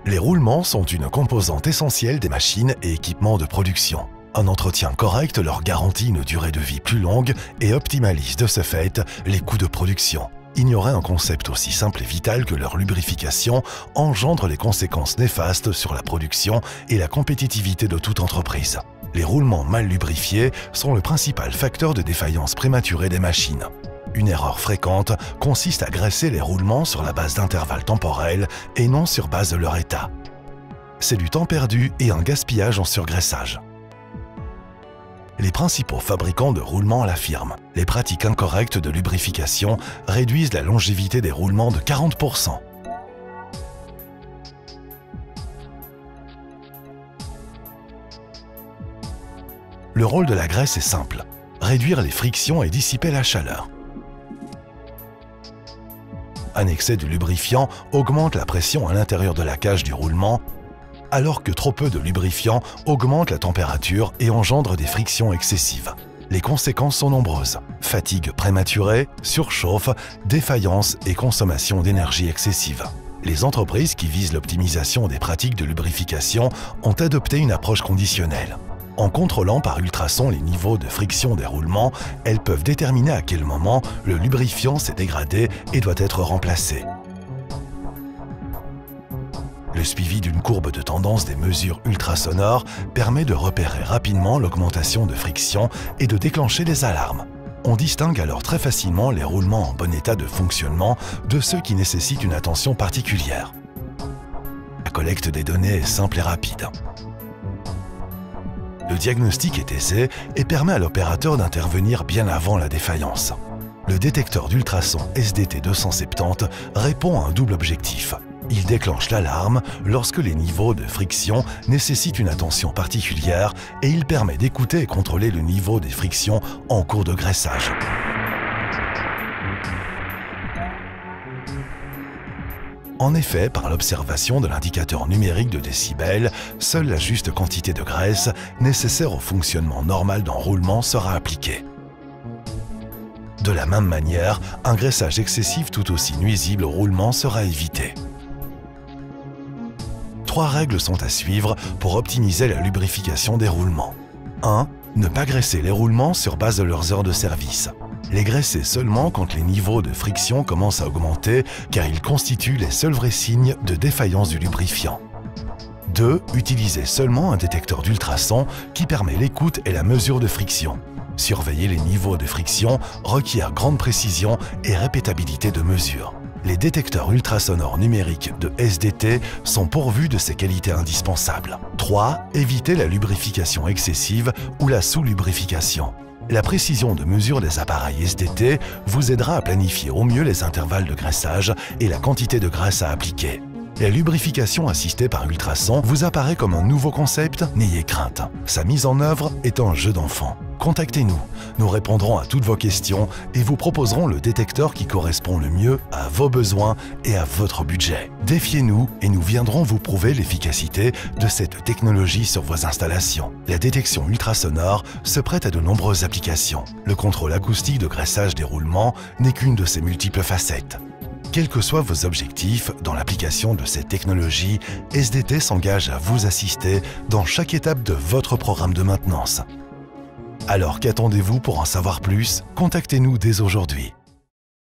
Les roulements sont une composante essentielle des machines et équipements de production. Un entretien correct leur garantit une durée de vie plus longue et optimalise de ce fait les coûts de production. Ignorer un concept aussi simple et vital que leur lubrification engendre les conséquences néfastes sur la production et la compétitivité de toute entreprise. Les roulements mal lubrifiés sont le principal facteur de défaillance prématurée des machines. Une erreur fréquente consiste à graisser les roulements sur la base d'intervalles temporels et non sur base de leur état. C'est du temps perdu et un gaspillage en surgraissage. Les principaux fabricants de roulements l'affirment. Les pratiques incorrectes de lubrification réduisent la longévité des roulements de 40%. Le rôle de la graisse est simple, réduire les frictions et dissiper la chaleur. Un excès de lubrifiant augmente la pression à l'intérieur de la cage du roulement, alors que trop peu de lubrifiant augmente la température et engendre des frictions excessives. Les conséquences sont nombreuses. Fatigue prématurée, surchauffe, défaillance et consommation d'énergie excessive. Les entreprises qui visent l'optimisation des pratiques de lubrification ont adopté une approche conditionnelle. En contrôlant par ultrasons les niveaux de friction des roulements, elles peuvent déterminer à quel moment le lubrifiant s'est dégradé et doit être remplacé. Le suivi d'une courbe de tendance des mesures ultrasonores permet de repérer rapidement l'augmentation de friction et de déclencher des alarmes. On distingue alors très facilement les roulements en bon état de fonctionnement de ceux qui nécessitent une attention particulière. La collecte des données est simple et rapide. Le diagnostic est aisé et permet à l'opérateur d'intervenir bien avant la défaillance. Le détecteur d'ultrasons SDT 270 répond à un double objectif. Il déclenche l'alarme lorsque les niveaux de friction nécessitent une attention particulière et il permet d'écouter et contrôler le niveau des frictions en cours de graissage. En effet, par l'observation de l'indicateur numérique de décibels, seule la juste quantité de graisse nécessaire au fonctionnement normal d'un roulement sera appliquée. De la même manière, un graissage excessif tout aussi nuisible au roulement sera évité. 3 règles sont à suivre pour optimiser la lubrification des roulements. 1. Ne pas graisser les roulements sur base de leurs heures de service. Les graisser seulement quand les niveaux de friction commencent à augmenter car ils constituent les seuls vrais signes de défaillance du lubrifiant. 2. Utiliser seulement un détecteur d'ultrasons qui permet l'écoute et la mesure de friction. Surveiller les niveaux de friction requiert grande précision et répétabilité de mesure. Les détecteurs ultrasonores numériques de SDT sont pourvus de ces qualités indispensables. 3. Éviter la lubrification excessive ou la sous-lubrification. La précision de mesure des appareils SDT vous aidera à planifier au mieux les intervalles de graissage et la quantité de graisse à appliquer. La lubrification assistée par ultrasons vous apparaît comme un nouveau concept? N'ayez crainte. Sa mise en œuvre est un jeu d'enfant. Contactez-nous, nous répondrons à toutes vos questions et vous proposerons le détecteur qui correspond le mieux à vos besoins et à votre budget. Défiez-nous et nous viendrons vous prouver l'efficacité de cette technologie sur vos installations. La détection ultrasonore se prête à de nombreuses applications. Le contrôle acoustique de graissage des roulements n'est qu'une de ses multiples facettes. Quels que soient vos objectifs dans l'application de cette technologie, SDT s'engage à vous assister dans chaque étape de votre programme de maintenance. Alors qu'attendez-vous pour en savoir plus? Contactez-nous dès aujourd'hui.